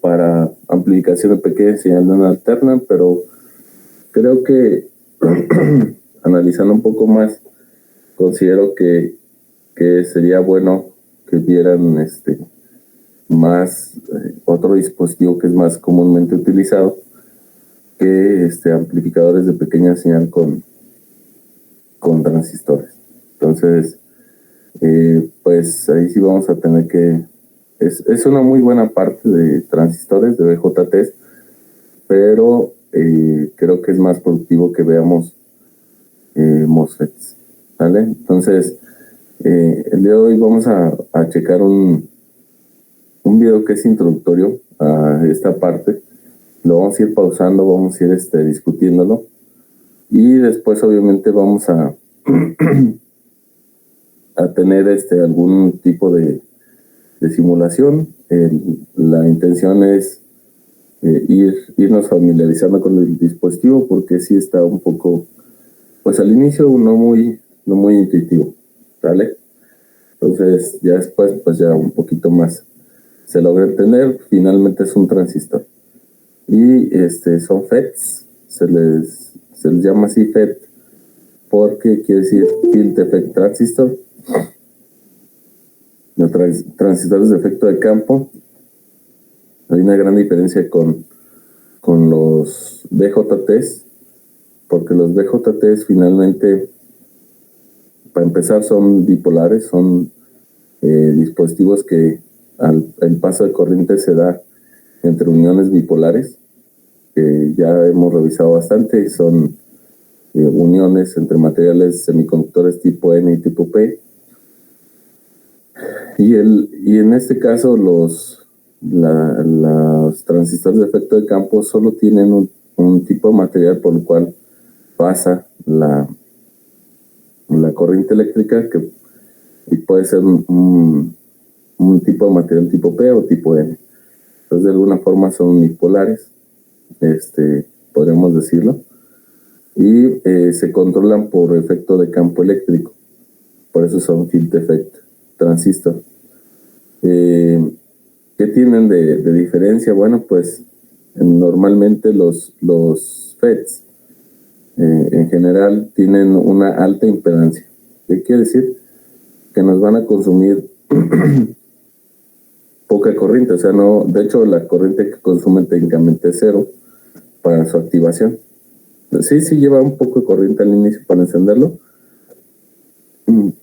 para amplificación de pequeña señal no alterna, pero creo que analizando un poco más, considero que sería bueno que vieran más otro dispositivo que es más comúnmente utilizado, que amplificadores de pequeña señal con transistores. Entonces, pues ahí sí vamos a tener que... Es una muy buena parte de transistores, de BJTs, pero creo que es más productivo que veamos MOSFETs, ¿vale? Entonces, el día de hoy vamos a checar un video que es introductorio a esta parte. Lo vamos a ir pausando, vamos a ir discutiéndolo, y después obviamente vamos a tener algún tipo de simulación. La intención es irnos familiarizando con el dispositivo, porque sí está un poco, pues al inicio no muy intuitivo, ¿vale? Entonces ya después pues ya un poquito más se logra entender. Finalmente es un transistor y son FETs, se les llama así FET porque quiere decir Field Effect Transistor, los transistores de efecto de campo. Hay una gran diferencia con los BJTs, porque los BJTs finalmente, para empezar, son bipolares, son dispositivos que el paso de corriente se da entre uniones bipolares, que ya hemos revisado bastante. Son uniones entre materiales semiconductores tipo N y tipo P. Y en este caso los transistores de efecto de campo solo tienen un tipo de material por el cual pasa la corriente eléctrica, y puede ser un tipo de material tipo P o tipo N. Entonces, de alguna forma son unipolares, podríamos decirlo, y se controlan por efecto de campo eléctrico. Por eso son Field Effect Transistor. ¿Qué tienen de diferencia? Bueno, pues normalmente los FETs en general tienen una alta impedancia. ¿Qué quiere decir? Que nos van a consumir poca corriente. O sea, no, de hecho la corriente que consumen técnicamente es cero para su activación. Sí lleva un poco de corriente al inicio para encenderlo,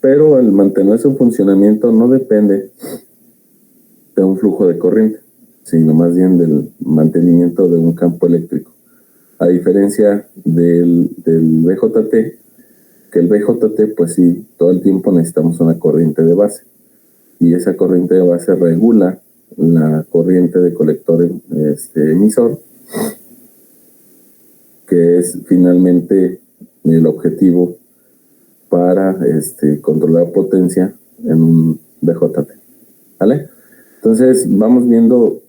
pero al mantener su funcionamiento no depende de un flujo de corriente, sino más bien del mantenimiento de un campo eléctrico. A diferencia del BJT, que el BJT, pues sí, todo el tiempo necesitamos una corriente de base, y esa corriente de base regula la corriente de colector emisor, que es finalmente el objetivo para controlar potencia en un BJT, ¿vale? Entonces vamos viendo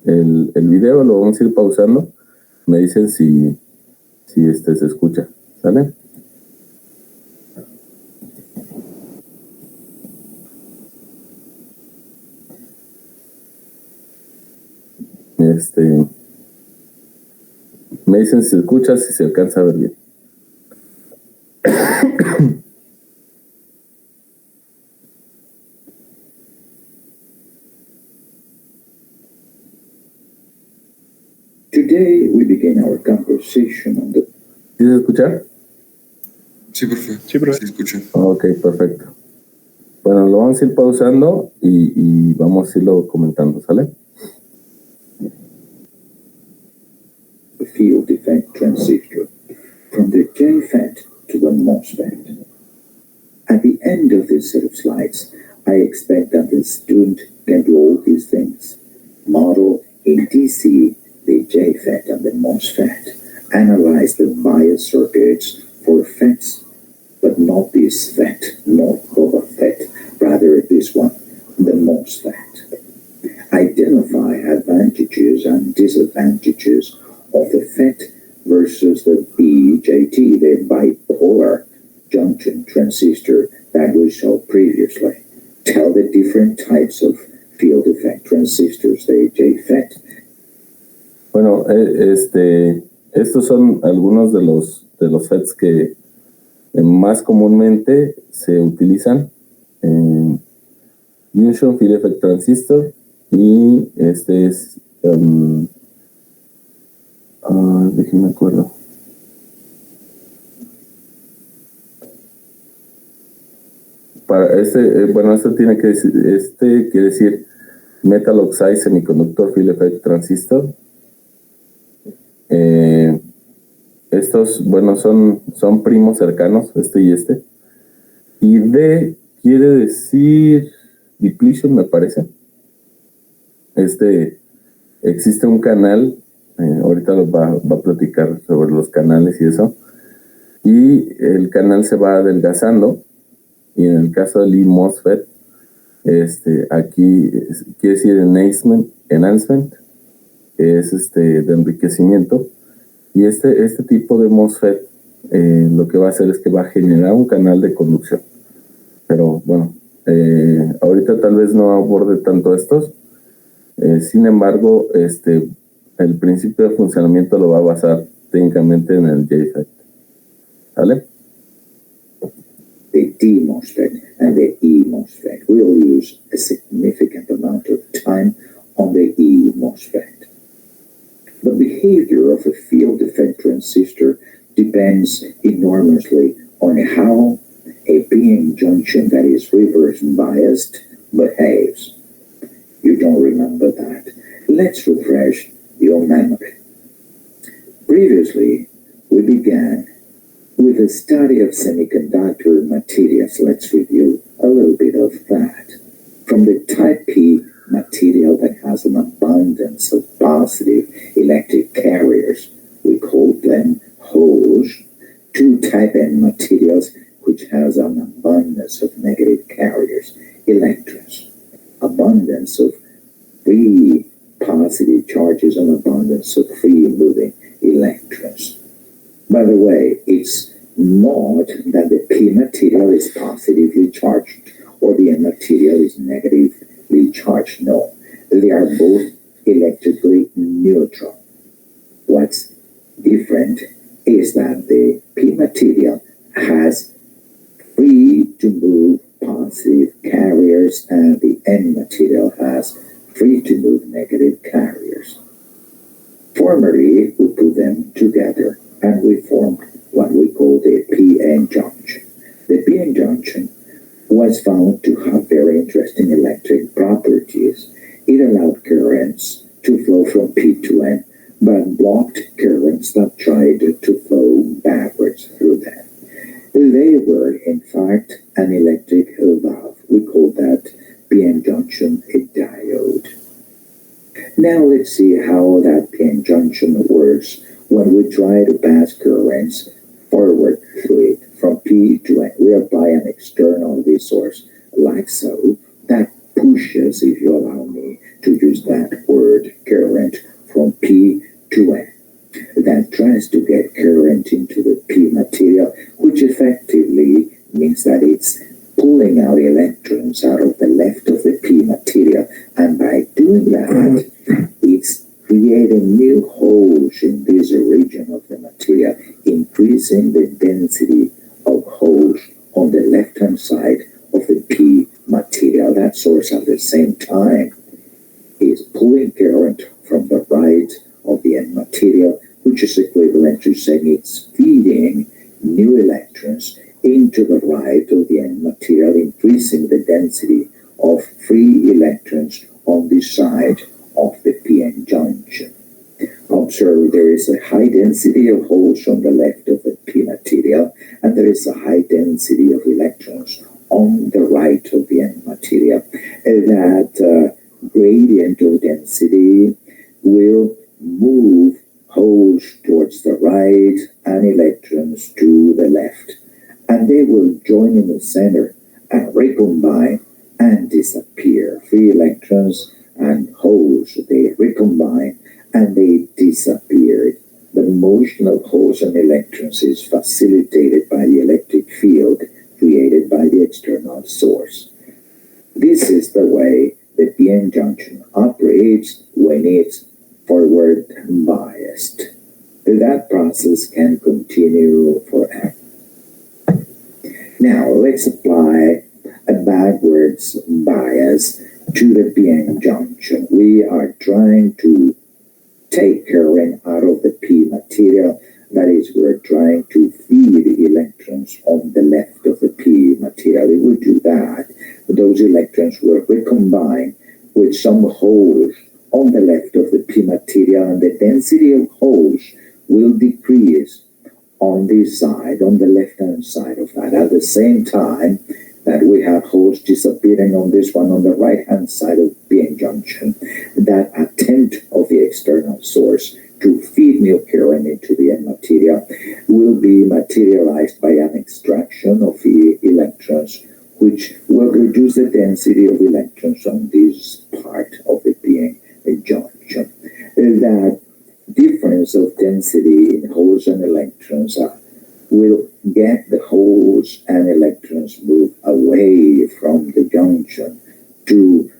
el video, lo vamos a ir pausando. Me dicen si se escucha, ¿sale? Me dicen si se escucha, si se alcanza a ver bien. Today we begin our conversation on the... ¿Sí se escucha? Sí, perfecto. Sí, profe. Se escucha. Ok, perfecto. Bueno, lo vamos a ir pausando y vamos a irlo comentando, ¿sale? The field effect transistor, from the JFET to the MOSFET. At the end of this set of slides, I expect that the student can do all these things. Model in DC the JFET and the MOSFET. Analyze the bias circuits for FETs, but not this FET, not Boba FET, rather this one, the MOSFET. Identify advantages and disadvantages of the FET versus the BJT, the bipolar junction transistor that we saw previously. Tell the different types of field effect transistors, the JFET. Bueno, estos son algunos de los FETs que más comúnmente se utilizan. Junction Field Effect Transistor, y este es déjenme acuerdo. Para esto tiene que decir, quiere decir Metal Oxide Semiconductor Field Effect Transistor. Estos, bueno, son primos cercanos, este y este. Y D quiere decir depletion, me parece. Existe un canal, ahorita va a platicar sobre los canales y eso. Y el canal se va adelgazando. Y en el caso del E-MOSFET, aquí quiere decir enhancement, es de enriquecimiento. Y este tipo de MOSFET lo que va a hacer es que va a generar un canal de conducción. Pero bueno, ahorita tal vez no aborde tanto estos. Sin embargo, el principio de funcionamiento lo va a basar técnicamente en el JFET. ¿Vale? The D MOSFET and the E MOSFET. We'll use a significant amount of time on the E MOSFET. The behavior of a field effect transistor depends enormously on how a PN junction that is reverse biased behaves. You don't remember that. Let's refresh your memory. Previously, we began with a study of semiconductor materials. Let's review a little bit of that. From the type P material that has an abundance of positive electric carriers, we call them holes, to type N materials which has an abundance of negative carriers, electrons, abundance of free positive charges and abundance of free moving electrons. By the way, it's not that the P material is positively charged or the N material is negatively charged. No, they are both electrically neutral. What's different is that the P material has free to move positive carriers and the N material has free to move negative carriers. Formerly, we put them together and we formed what we call the PN junction. The PN junction was found to have very interesting electric properties. It allowed currents to flow from P to N, but blocked currents that tried to flow backwards through them. They were, in fact, an electric valve. We call that PN junction a diode. Now let's see how that PN junction works when we try to pass currents forward through it from P to N. We apply an external resource like so that pushes, if you allow me to use that word, current from P to N. That tries to get current into the P material, which effectively means that it's pulling out electrons out of the left of the P material, and by doing that, it's creating new holes in this region of the material, increasing the density of holes on the left-hand side of the P material. That source at the same time is pulling current from the right of the N material, which is equivalent to saying it's feeding new electrons into the right of the N material, increasing the density of free electrons on this side of the PN junction. Observe there is a high density of holes on the left of the P material, and there is a high density of electrons on the right of the N material. That gradient of density will move holes towards the right and electrons to the left, and they will join in the center and recombine and disappear. Free electrons and holes, they recombine and they disappear. The motion of holes and electrons is facilitated by the electric field created by the external source. This is the way the PN junction operates. creates when it's forward biased. That process can continue forever. Now let's apply a backwards bias to the p-n junction. We are trying to take current out of the p material. That is, we're trying to feed electrons on the left of the p material. If we do that, those electrons will recombine with some holes on the left of the p material, and the density of holes will decrease on this side, on the left-hand side of that. At the same time that we have holes disappearing on this one, on the right-hand side of the p-n junction, that attempt of the external source to feed new current into the n material will be materialized by an extraction of the electrons, which will reduce the density of electrons on this part of the p-n junction. That difference of density in holes and electrons will get the holes and electrons move away from the junction to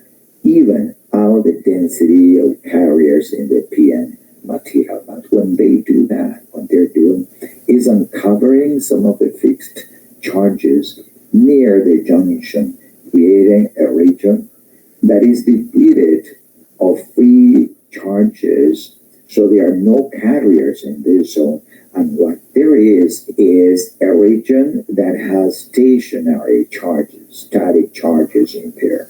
even out the density of carriers in the p-n material. But when they do that, what they're doing is uncovering some of the fixed charges near the junction, creating a region that is depleted of free charges. So there are no carriers in this zone, and what there is a region that has stationary charges, static charges in there,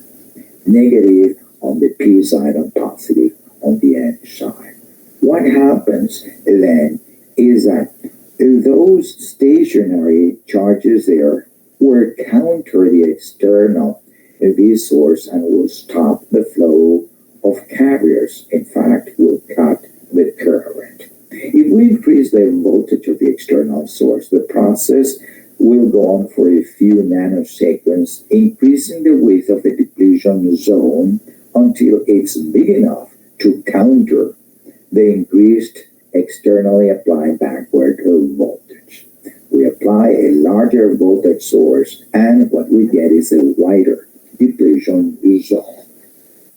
negative on the p side and positive on the n side. What happens then is that those stationary charges there will counter the external V source and will stop the flow of carriers. In fact, will cut the current. If we increase the voltage of the external source, the process will go on for a few nanoseconds, increasing the width of the depletion zone until it's big enough to counter the increased externally applied backward voltage. We apply a larger voltage source, and what we get is a wider depletion zone.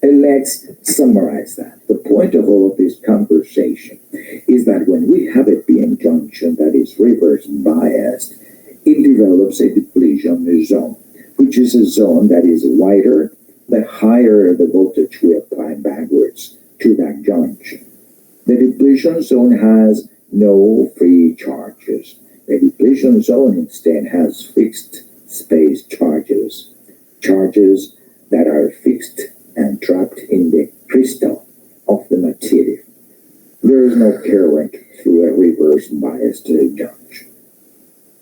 And let's summarize that. The point of all of this conversation is that when we have a p-n junction that is reverse biased, it develops a depletion zone, which is a zone that is wider the higher the voltage we apply backwards to that junction. The depletion zone has no free charges. The depletion zone instead has fixed space charges, charges that are fixed and trapped in the crystal of the material. There is no current through a reverse biased junction.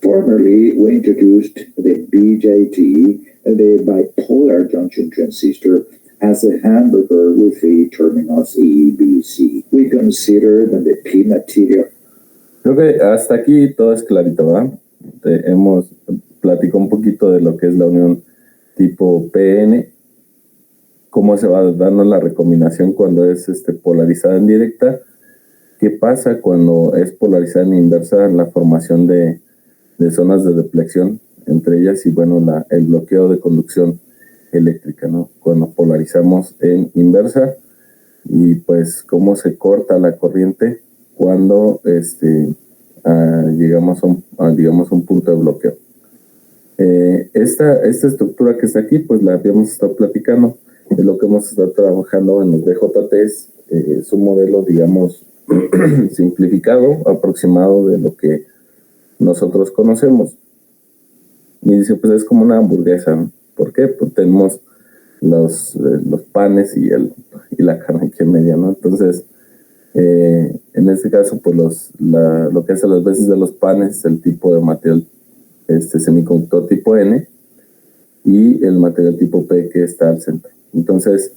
Formerly, we introduced the BJT, the bipolar junction transistor, as a hamburger with the terminals E, B, C. We consider that the P material. Creo que hasta aquí todo es clarito, ¿verdad? Hemos platicado un poquito de lo que es la unión tipo PN, cómo se va dando la recombinación cuando es polarizada en directa, qué pasa cuando es polarizada en inversa, la formación de zonas de deflexión entre ellas y bueno, el bloqueo de conducción eléctrica, ¿no? Cuando polarizamos en inversa y pues cómo se corta la corriente cuando llegamos a un punto de bloqueo. Esta estructura que está aquí, pues la habíamos estado platicando, es lo que hemos estado trabajando en los BJTs, es un modelo, digamos, simplificado, aproximado de lo que nosotros conocemos. Y dice, pues es como una hamburguesa, ¿no? ¿Por qué? Pues tenemos los panes y la carne aquí en medio, ¿no? Entonces, en este caso, pues lo que hace las veces de los panes es el tipo de material semiconductor tipo N y el material tipo P que está al centro. Entonces,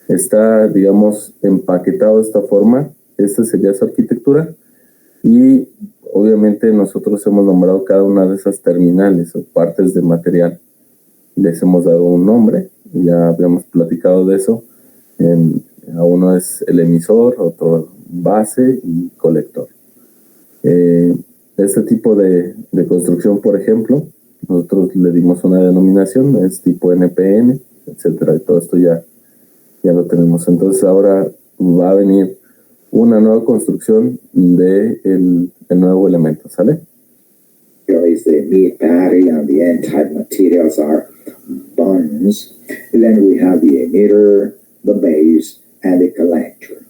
está, digamos, empaquetado de esta forma. Esta sería su arquitectura y obviamente nosotros hemos nombrado cada una de esas terminales o partes de material. Les hemos dado un nombre, ya habíamos platicado de eso. A uno es el emisor, otro base y colector. Este tipo de construcción, por ejemplo, nosotros le dimos una denominación, es tipo NPN, etcétera. Y todo esto ya Ya lo tenemos. Entonces ahora va a venir una nueva construcción de el nuevo elemento, ¿sale? Is the meat patty and the N-type materials are buns. Then we have the emitter, the base, and the collector.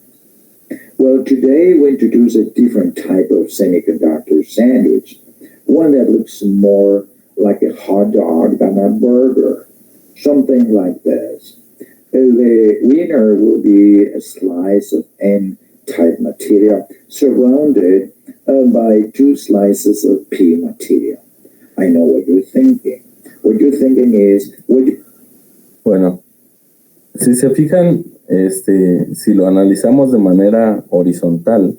Well, today we introduce a different type of semiconductor sandwich, one that looks more like a hot dog than a burger, something like this. The winner will be a slice of N-type material surrounded by 2 slices of P material. I know what you're thinking. What you're thinking is, Bueno, si se fijan, si lo analizamos de manera horizontal,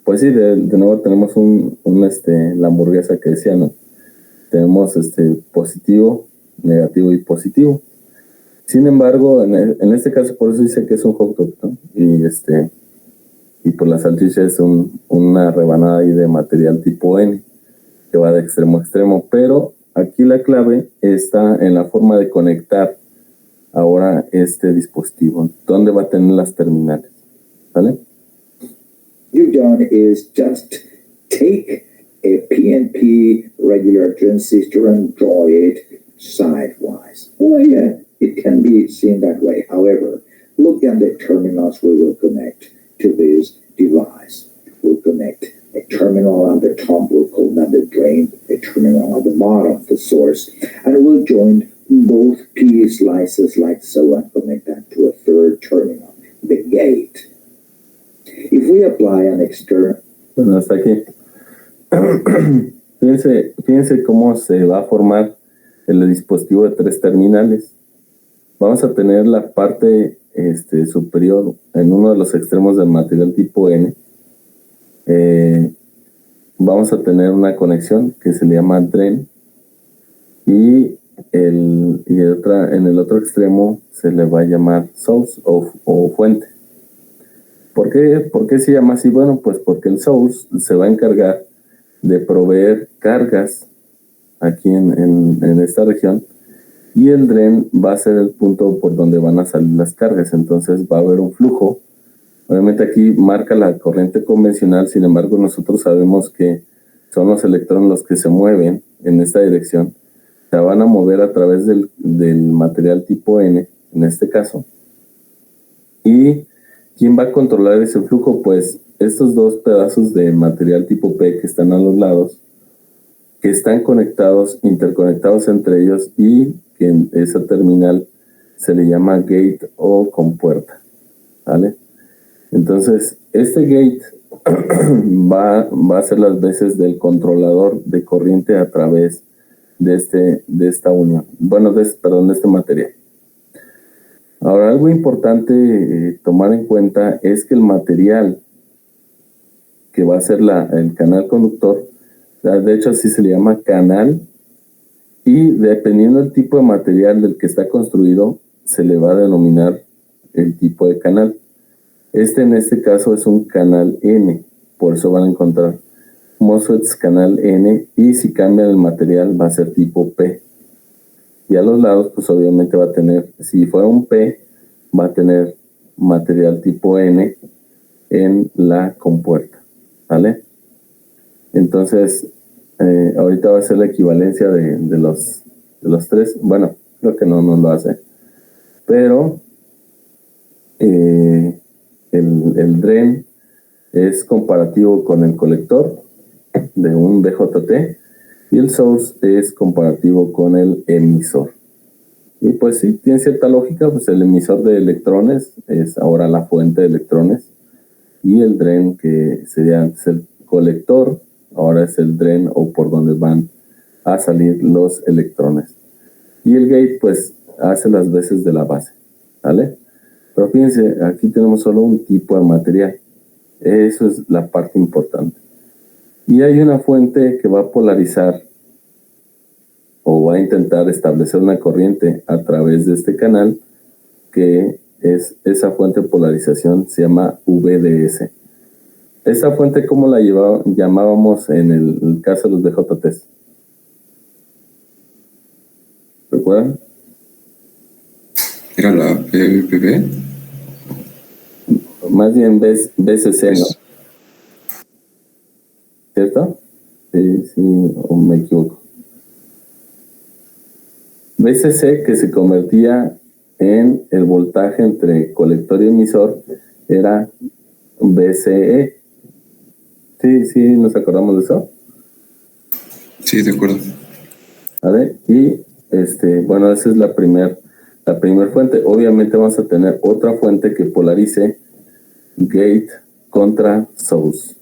pues sí, de nuevo tenemos la hamburguesa que decía, ¿no? Tenemos positivo, negativo y positivo. Sin embargo, en este caso, por eso dice que es un hot dog, ¿no? Y por la salchicha es una rebanada ahí de material tipo N, que va de extremo a extremo. Pero aquí la clave está en la forma de conectar ahora este dispositivo. ¿Dónde va a tener las terminales? ¿Vale? You've done is just take a PNP regular transistor and draw it sidewise. Well, yeah, it can be seen that way. However, look at the terminals we will connect to this device. We'll connect a terminal on the top, we'll call that the drain, a terminal on the bottom, the source, and we'll join both P slices like so and connect that to a third terminal, the gate. If we apply an external... Bueno, hasta aquí. Fíjense cómo se va a formar el dispositivo de 3 terminales. Vamos a tener la parte superior en uno de los extremos del material tipo N. Vamos a tener una conexión que se le llama drain y en el otro extremo se le va a llamar source o fuente. ¿Por qué se llama así? Bueno, pues porque el source se va a encargar de proveer cargas aquí en esta región y el drain va a ser el punto por donde van a salir las cargas. Entonces va a haber un flujo. Obviamente aquí marca la corriente convencional, sin embargo nosotros sabemos que son los electrones los que se mueven en esta dirección. Se van a mover a través del material tipo N, en este caso. ¿Y quién va a controlar ese flujo? Pues estos 2 pedazos de material tipo P que están a los lados, que están interconectados entre ellos y que en esa terminal se le llama gate o compuerta, ¿vale? Entonces, este gate va a ser las veces del controlador de corriente a través de esta unión. Bueno, de este material. Ahora, algo importante tomar en cuenta es que el material que va a ser el canal conductor, de hecho así se le llama canal, y dependiendo del tipo de material del que está construido, se le va a denominar el tipo de canal. En este caso es un canal N, por eso van a encontrar MOSFETs canal N, y si cambian el material va a ser tipo P. Y a los lados, pues obviamente va a tener, si fuera un P, va a tener material tipo N en la compuerta, ¿vale? Entonces, ahorita va a ser la equivalencia de los 3. Bueno, creo que no lo hace. Pero el drain es comparativo con el colector de un BJT y el source es comparativo con el emisor. Y pues sí, tiene cierta lógica, pues el emisor de electrones es ahora la fuente de electrones y el drain, que sería antes el colector, ahora es el drain o por donde van a salir los electrones. Y el gate pues hace las veces de la base, ¿vale? Pero fíjense, aquí tenemos solo un tipo de material. Eso es la parte importante. Y hay una fuente que va a polarizar o va a intentar establecer una corriente a través de este canal, que es esa fuente de polarización, se llama VDS. Esta fuente, ¿cómo la llamábamos en el caso de los BJTs? ¿Recuerdan? ¿Era la BBB? Más bien BCC, ¿no? ¿Cierto? Sí, o me equivoco. BCC, que se convertía en el voltaje entre colector y emisor, era BCE. Sí, nos acordamos de eso. Sí, de acuerdo. ¿Vale? Y bueno, esa es la primera fuente. Obviamente vamos a tener otra fuente que polarice gate contra source.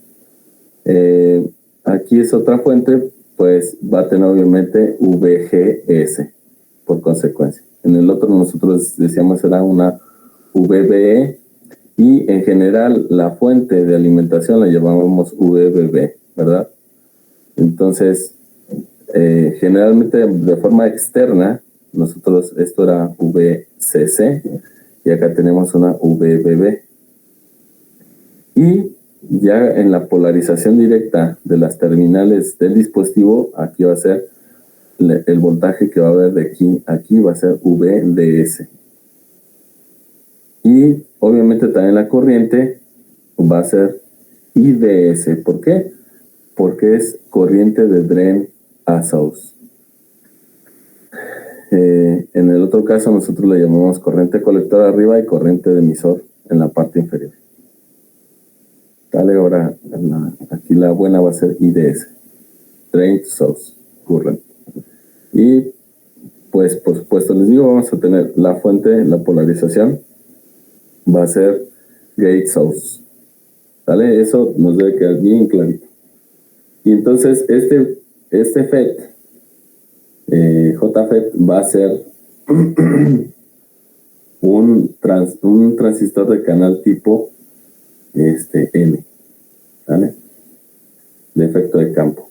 Aquí es otra fuente, pues va a tener obviamente VGS por consecuencia. En el otro nosotros decíamos era una VBE y en general la fuente de alimentación la llamábamos VBB, ¿verdad? Entonces, generalmente de forma externa, nosotros esto era VCC y acá tenemos una VBB. Y ya en la polarización directa de las terminales del dispositivo, aquí va a ser el voltaje que va a haber de aquí a aquí, va a ser VDS. Y obviamente también la corriente va a ser IDS. ¿Por qué? Porque es corriente de drain a source. En el otro caso nosotros le llamamos corriente colector arriba y corriente de emisor en la parte inferior. Dale, ahora aquí la buena va a ser IDS, drain to source current. Y pues por supuesto les digo, vamos a tener la fuente, la polarización va a ser gate source. ¿Vale? Eso nos debe quedar bien clarito. Y entonces este FET, JFET va a ser un transistor de canal tipo N, ¿vale? De efecto de campo.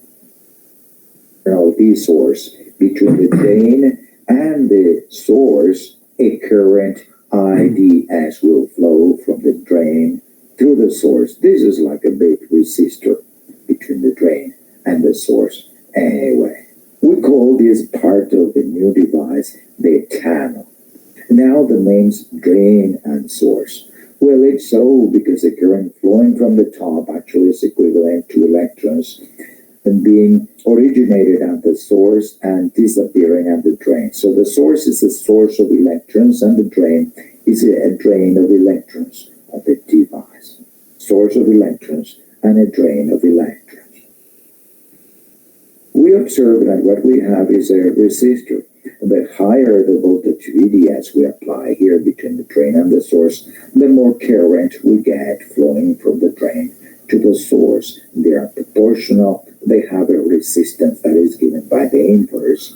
Now the source between the drain and the source, a current IDS will flow from the drain to the source. This is like a big resistor between the drain and the source. Anyway, we call this part of the new device the channel. Now the names drain and source. Well, it's so because the current flowing from the top actually is equivalent to electrons and being originated at the source and disappearing at the drain. So the source is a source of electrons and the drain is a drain of electrons of the device. Source of electrons and a drain of electrons. We observe that what we have is a resistor. The higher the voltage VDS we apply here between the drain and the source, the more current we get flowing from the drain to the source. They are proportional. They have a resistance that is given by the inverse.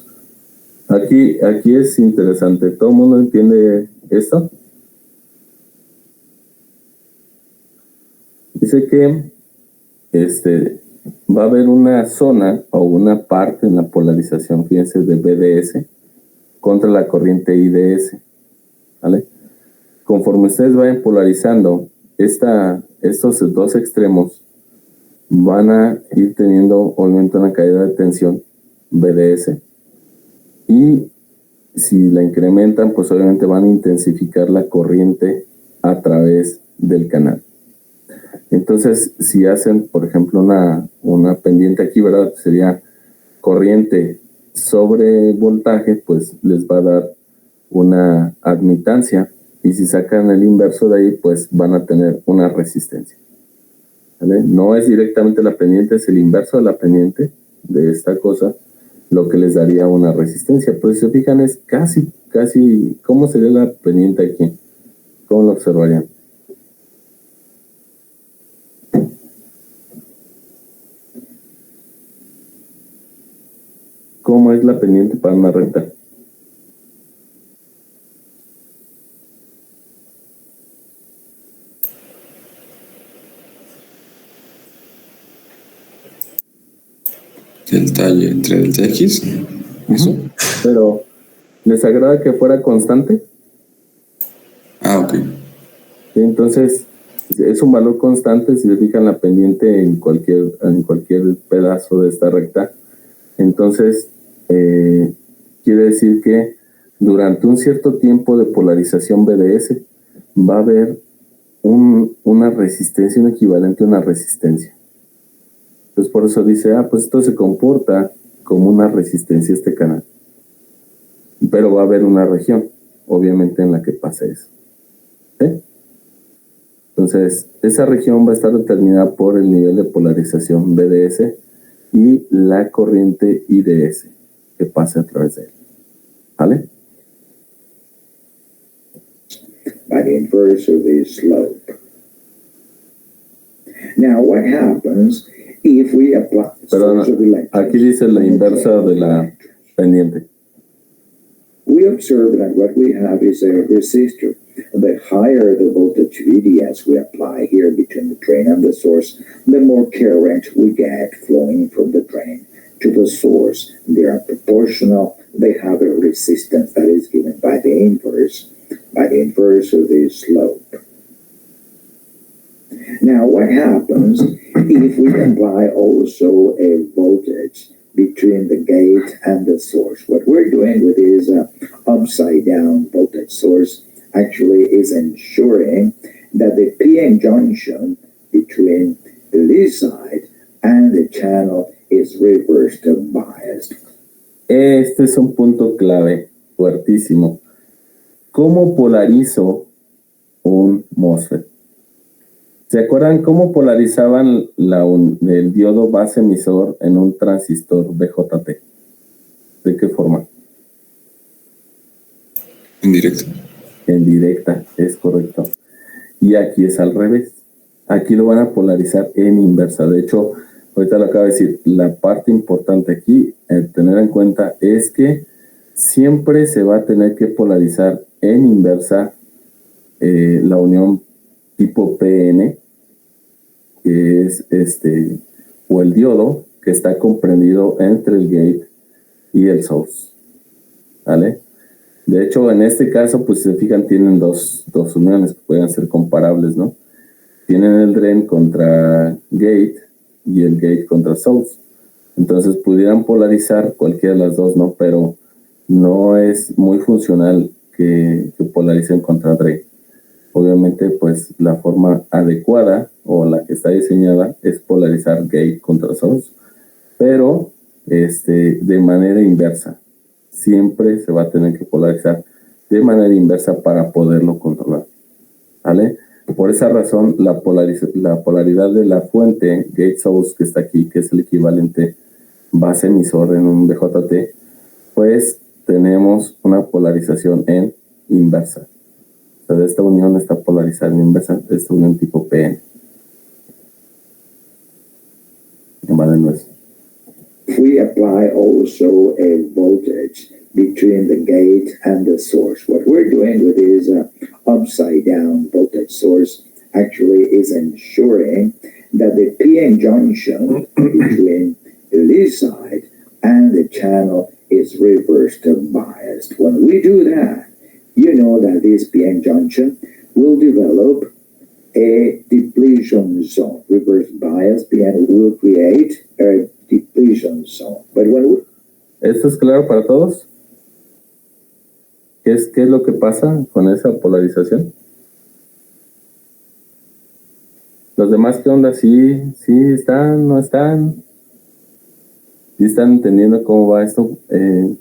Aquí es interesante. ¿Todo el mundo entiende esto? Dice que va a haber una zona o una parte en la polarización, fíjense, de BDS contra la corriente IDS, ¿vale? Conforme ustedes vayan polarizando, estos dos extremos van a ir teniendo obviamente una caída de tensión BDS y si la incrementan, pues obviamente van a intensificar la corriente a través del canal. Entonces, si hacen, por ejemplo, una pendiente aquí, ¿verdad? Sería corriente sobre voltaje, pues les va a dar una admitancia. Y si sacan el inverso de ahí, pues van a tener una resistencia. ¿Vale? No es directamente la pendiente, es el inverso de la pendiente de esta cosa, lo que les daría una resistencia. Pues si se fijan, es casi, ¿cómo sería la pendiente aquí? ¿Cómo lo observarían? ¿Cómo es la pendiente para una recta? Delta Y entre delta X. ¿Eso? Pero, ¿les agrada que fuera constante? Ah, ok. Entonces, es un valor constante si se fijan la pendiente en cualquier pedazo de esta recta. Entonces, quiere decir que durante un cierto tiempo de polarización BDS, va a haber una resistencia, un equivalente a una resistencia. Entonces por eso dice, pues esto se comporta como una resistencia a este canal. Pero va a haber una región, obviamente, en la que pase eso. ¿Sí? Entonces, esa región va a estar determinada por el nivel de polarización BDS y la corriente IDS que pase a través de él. ¿Vale? By the inverse of the slope. Now, what happens if we apply Perdón, aquí dice la inversa de la pendiente. We observe that what we have is a resistor. The higher the voltage VDS we apply here between the drain and the source, the more current we get flowing from the drain to the source. They are proportional. They have a resistance that is given by the inverse of the slope. Now, what happens if we apply also a voltage between the gate and the source? What we're doing with this upside down voltage source actually is ensuring that the PN junction between this side and the channel is reversed biased. Este es un punto clave, fuertísimo. ¿Cómo polarizo un MOSFET? ¿Se acuerdan cómo polarizaban el diodo base emisor en un transistor BJT? ¿De qué forma? En directo. En directa, es correcto. Y aquí es al revés. Aquí lo van a polarizar en inversa. De hecho, ahorita lo acabo de decir, la parte importante aquí, tener en cuenta, es que siempre se va a tener que polarizar en inversa la unión tipo PN, que es o el diodo que está comprendido entre el gate y el source. ¿Vale? De hecho, en este caso, pues si se fijan, tienen dos uniones que pueden ser comparables, ¿no? Tienen el drain contra gate y el gate contra source. Entonces pudieran polarizar cualquiera de las dos, ¿no? Pero no es muy funcional que polaricen contra drain. Obviamente, pues la forma adecuada o la que está diseñada es polarizar gate contra source, pero de manera inversa. Siempre se va a tener que polarizar de manera inversa para poderlo controlar. ¿Vale? Por esa razón, la polaridad de la fuente gate source que está aquí, que es el equivalente base emisor en un BJT, pues tenemos una polarización en inversa. O sea, de esta unión está polarizada en inversa, de esta unión tipo PN. Vale, no es. We apply also a voltage between the gate and the source. What we're doing with this upside down voltage source actually is ensuring that the PN junction between this side and the channel is reversed biased. When we do that, you know that this PN junction will develop a depletion zone. Reverse bias PN will create a depletion zone. But when ¿Esto es claro para todos? ¿Qué es lo que pasa con esa polarización? ¿Los demás qué onda? ¿Sí están? ¿No están? ¿Sí están entendiendo cómo va esto?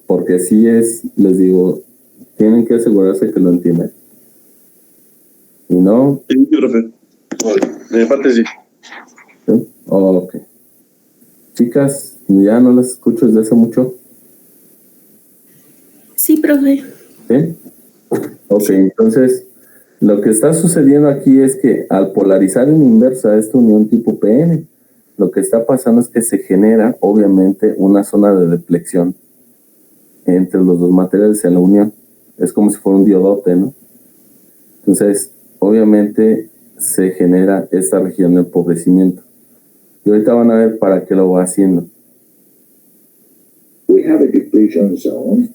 Porque sí es, les digo, tienen que asegurarse que lo entienden. ¿Y no? Sí, profe. De mi parte sí. ¿Sí? Ok. Chicas, ya no las escucho desde hace mucho. Sí, profe. ¿Sí? Ok, entonces lo que está sucediendo aquí es que al polarizar en inversa esta unión tipo PN, lo que está pasando es que se genera obviamente una zona de deflexión entre los dos materiales en la unión. Es como si fuera un diodote, ¿no? Entonces, obviamente se genera esta región de empobrecimiento. Y ahorita van a ver para qué lo va haciendo. we have a depletion zone,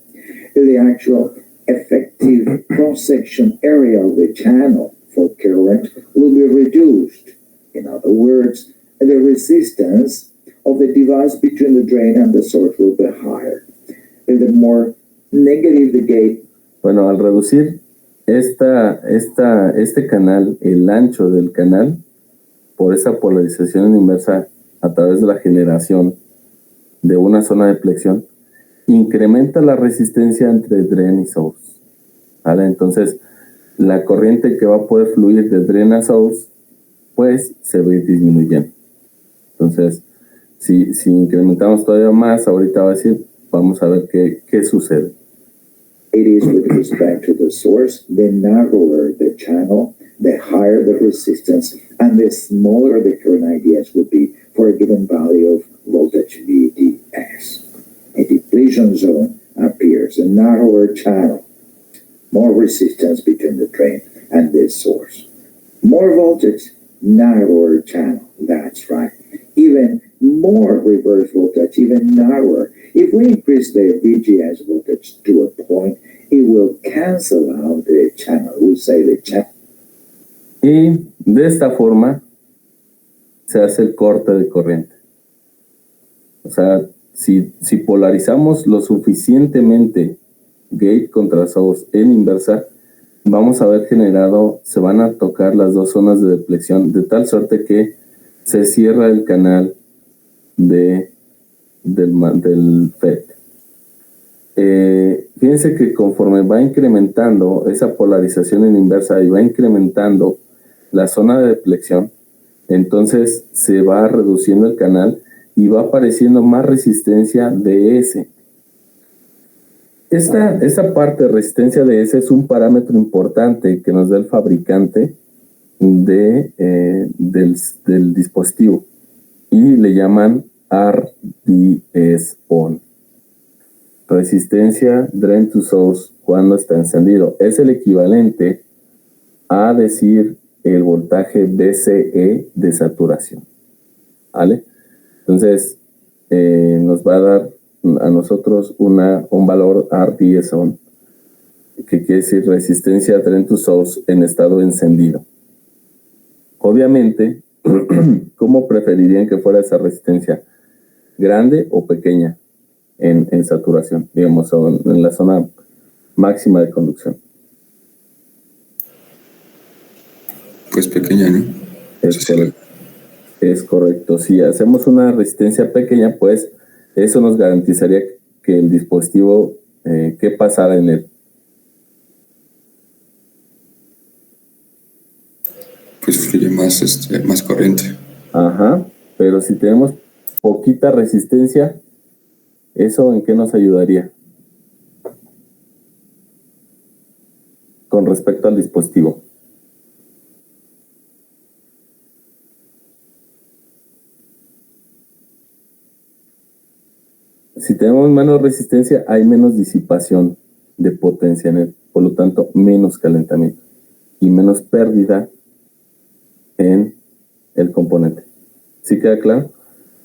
the actual effective cross-section area of the channel for current will be reduced. In other words, the resistance of the device between the drain and the source will be higher. And the more negative the gate Bueno, al reducir este canal, el ancho del canal, por esa polarización en inversa a través de la generación de una zona de flexión, incrementa la resistencia entre drain y source. ¿Vale? Entonces, la corriente que va a poder fluir de drain a source, pues se va a ir disminuyendo. Entonces, si incrementamos todavía más, ahorita va a decir, vamos a ver qué sucede. It is with respect to the source, the narrower the channel, the higher the resistance, and the smaller the current IDS would be for a given value of voltage VDS. A depletion zone appears, a narrower channel, more resistance between the drain and the source. More voltage, narrower channel, that's right. Even more reverse voltage, even narrower. If we increase the VGS voltage to a point, it will cancel out the channel. We say the channel. Y de esta forma se hace el corte de corriente. O sea, si polarizamos lo suficientemente gate contra source en inversa, vamos a ver generado, se van a tocar las dos zonas de deflexión de tal suerte que se cierra el canal del FET. Fíjense que conforme va incrementando esa polarización en inversa y va incrementando la zona de deflexión, entonces se va reduciendo el canal y va apareciendo más resistencia DS. Esta parte de resistencia DS es un parámetro importante que nos da el fabricante del dispositivo y le llaman RDS on. Resistencia drain to source cuando está encendido. Es el equivalente a decir el voltaje BCE de saturación. ¿Vale? Entonces, nos va a dar a nosotros un valor RDS on, que quiere decir resistencia drain to source en estado encendido. Obviamente, ¿cómo preferirían que fuera esa resistencia? ¿Grande o pequeña en saturación? Digamos, en la zona máxima de conducción. Pues pequeña, ¿no? Es correcto. Si hacemos una resistencia pequeña, pues eso nos garantizaría que el dispositivo, ¿qué pasara en él? Pues fluye más corriente. Ajá, pero si tenemos poquita resistencia, ¿eso en qué nos ayudaría? Con respecto al dispositivo. Si tenemos menos resistencia, hay menos disipación de potencia en él, por lo tanto, menos calentamiento y menos pérdida en el componente. ¿Sí queda claro?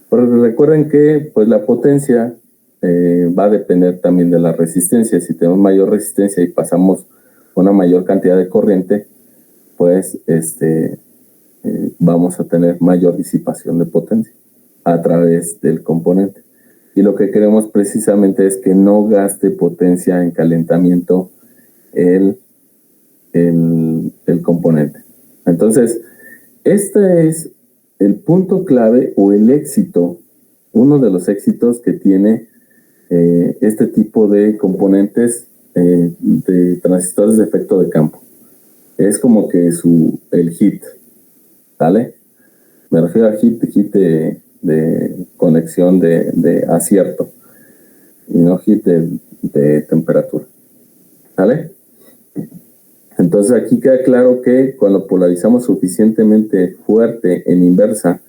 Pero recuerden que pues, la potencia va a depender también de la resistencia. Si tenemos mayor resistencia y pasamos una mayor cantidad de corriente, pues vamos a tener mayor disipación de potencia a través del componente. Y lo que queremos precisamente es que no gaste potencia en calentamiento el componente. Entonces, este es el punto clave o el éxito, uno de los éxitos que tiene este tipo de componentes de transistores de efecto de campo. Es como que el hit, ¿vale? Me refiero a hit de conexión de acierto y no hit de temperatura, ¿vale? Entonces aquí queda claro que cuando polarizamos suficientemente fuerte en inversa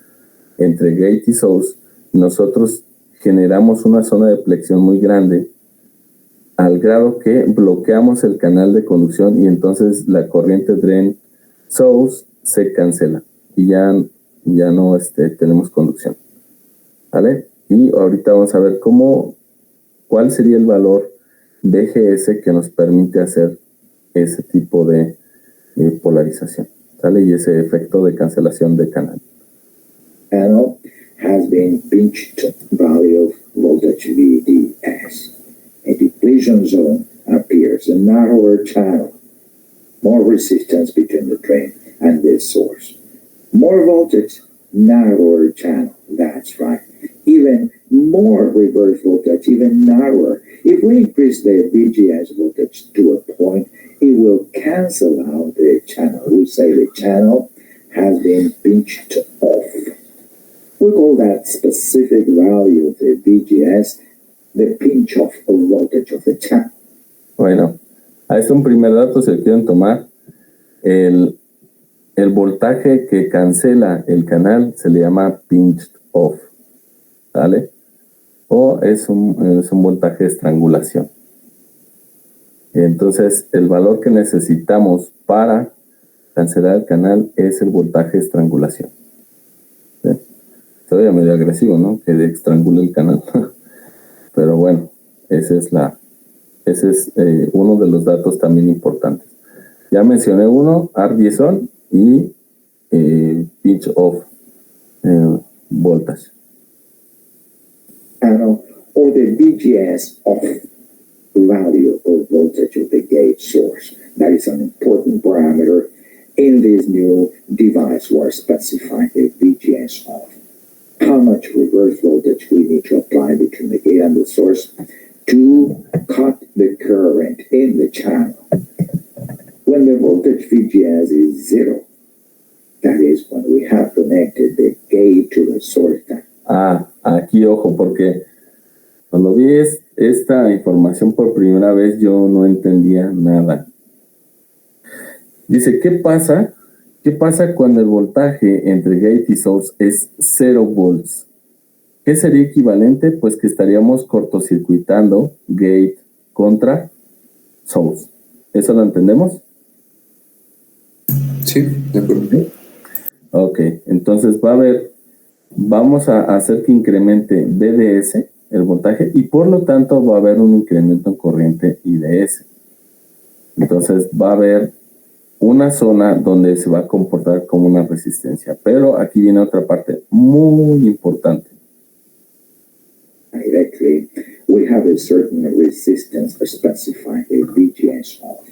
entre gate y source, nosotros generamos una zona de flexión muy grande al grado que bloqueamos el canal de conducción y entonces la corriente drain source se cancela y ya no tenemos conducción, ¿vale? Y ahorita vamos a ver cuál sería el valor BGS que nos permite hacer ese tipo de polarización, ¿sale? Y ese efecto de cancelación de canal. Panel has been pinched value of voltage VDS. A depletion zone appears. source, a narrower channel, more resistance between the drain and the source. More voltage, narrower channel, that's right. Even more reverse voltage, even narrower. If we increase the VGS voltage to a point, it will cancel out the channel. We say the channel has been pinched off. We call that specific value of the VGS the pinch off of voltage of the channel. Bueno, a este un primer dato se quieren tomar. El voltaje que cancela el canal se le llama pinched off, ¿vale? O es un voltaje de estrangulación. Entonces, el valor que necesitamos para cancelar el canal es el voltaje de estrangulación. ¿Sí? Se oye medio agresivo, ¿no? Que estrangule el canal. Pero bueno, ese es uno de los datos también importantes. Ya mencioné uno, R10 on y pinch off voltage. Or the VGS off value of voltage of the gate source. That is an important parameter in this new device we're specifying the VGS off. How much reverse voltage we need to apply between the gate and the source to cut the current in the channel. When the voltage VGS is 0, that is when we have connected the gate to the source. Aquí ojo, porque cuando vi esta información por primera vez yo no entendía nada. Dice, ¿qué pasa cuando el voltaje entre gate y source es 0 volts? ¿Qué sería equivalente? Pues que estaríamos cortocircuitando gate contra source. ¿Eso lo entendemos? Sí, de acuerdo. ¿Sí? Ok, entonces vamos a hacer que incremente VDS, el voltaje, y por lo tanto va a haber un incremento en corriente IDS. Entonces va a haber una zona donde se va a comportar como una resistencia. Pero aquí viene otra parte muy importante. Directly, we have a certain resistance specified a VGS off.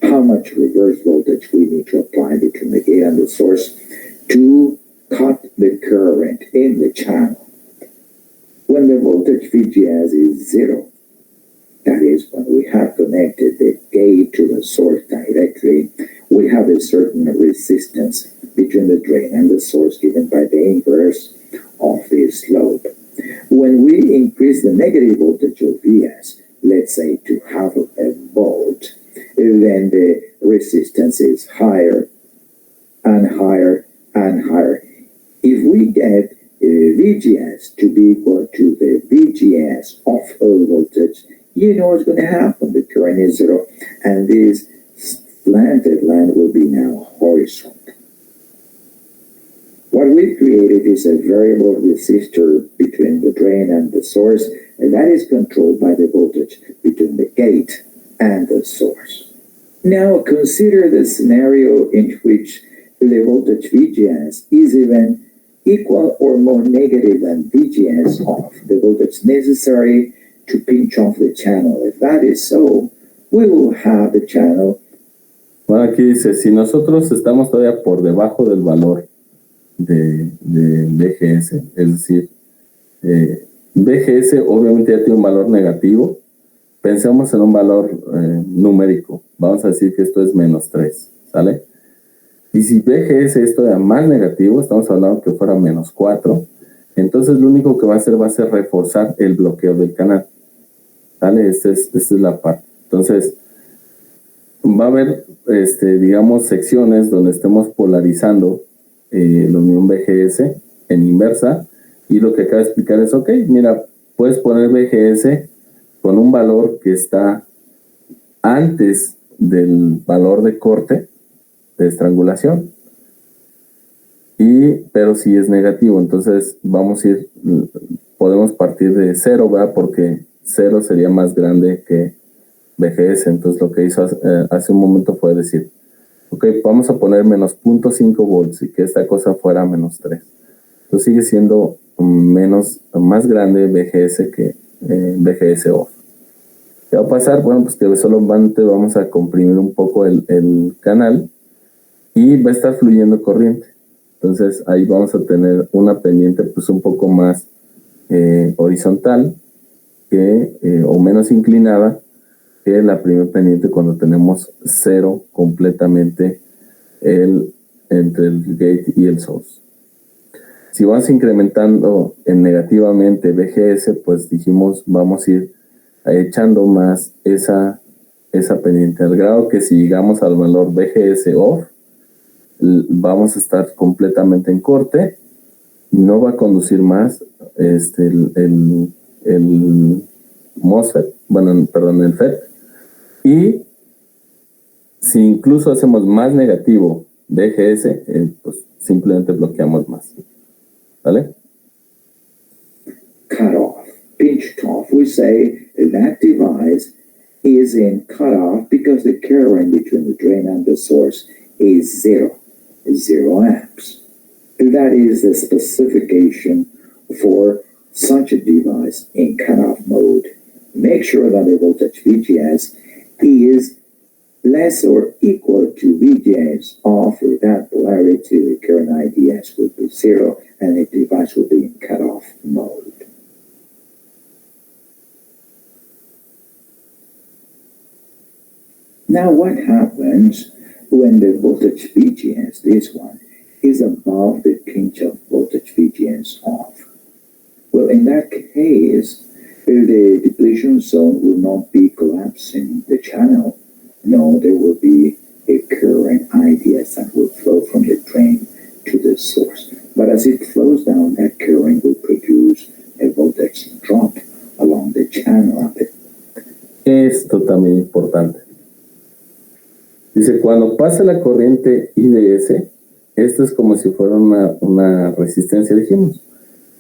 How much reverse voltage we need to apply between the gate and the source to cut the current in the channel. When the voltage VGS is 0, that is when we have connected the gate to the source directly, we have a certain resistance between the drain and the source given by the inverse of this slope. When we increase the negative voltage of Vs, let's say to half of a volt, then the resistance is higher and higher and higher. If we get VGS to be equal to the VGS of a voltage, you know what's going to happen. The current is 0, and this slanted line will be now horizontal. What we created is a variable resistor between the drain and the source, and that is controlled by the voltage between the gate and the source. Now consider the scenario in which the voltage VGS is even equal or more negative than VGS off, the voltage necessary to pinch off the channel. If that is so, we will have the channel. Bueno, aquí dice, si nosotros estamos todavía por debajo del valor de VGS, es decir, VGS obviamente ya tiene un valor negativo. Pensemos en un valor numérico. Vamos a decir que esto es -3, ¿sale? Y si VGS es todavía más negativo, estamos hablando que fuera -4, entonces lo único que va a hacer reforzar el bloqueo del canal, ¿sale? Esta es la parte. Entonces, va a haber, digamos, secciones donde estemos polarizando la unión VGS en inversa, y lo que acaba de explicar es, ok, mira, puedes poner VGS con un valor que está antes del valor de corte, de estrangulación, pero si es negativo, entonces podemos partir de 0, ¿verdad? Porque 0 sería más grande que VGS. Entonces lo que hizo hace un momento fue decir, ok, vamos a poner -0.5 volts y que esta cosa fuera -3. Entonces sigue siendo más grande VGS que VGS off. ¿Qué va a pasar? Bueno, pues que solamente vamos a comprimir un poco el canal y va a estar fluyendo corriente. Entonces ahí vamos a tener una pendiente pues un poco más horizontal o menos inclinada que la primera pendiente cuando tenemos cero completamente entre el gate y el source. Si vamos incrementando negativamente BGS, pues dijimos vamos a ir echando más esa pendiente, al grado que si llegamos al valor BGS off, vamos a estar completamente en corte, no va a conducir más el MOSFET, el FET, y si incluso hacemos más negativo BGS, pues simplemente bloqueamos más. ¿Vale? Cutoff, pinched off, we say that device is in cutoff because the current between the drain and the source is 0 amps. That is the specification for such a device in cutoff mode. Make sure that the voltage VGS is less or equal to VGS off. With that polarity, the current IDS will be 0 and the device will be in cutoff mode. Now what happens when the voltage VGS, this one, is above the pinch of voltage VGS off? Well, in that case, the depletion zone will not be collapsing the channel. No, there will be a current IDS that will flow from the drain to the source. But as it flows down, that current will produce a voltage drop along the channel of it. Esto también es importante. Dice, cuando pasa la corriente IDS, esto es como si fuera una resistencia, dijimos.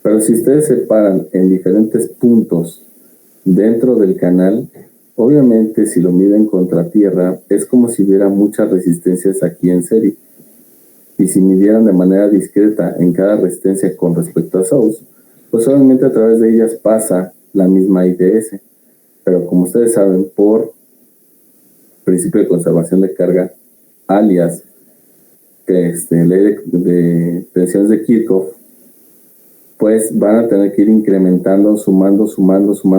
Pero si ustedes se paran en diferentes puntos dentro del canal, obviamente si lo miden contra tierra, es como si hubiera muchas resistencias aquí en serie. Y si midieran de manera discreta en cada resistencia con respecto a source, pues obviamente a través de ellas pasa la misma IDS. Pero como ustedes saben, por principio de conservación de carga, alias ley de tensiones de Kirchhoff, pues van a tener que ir incrementando, sumando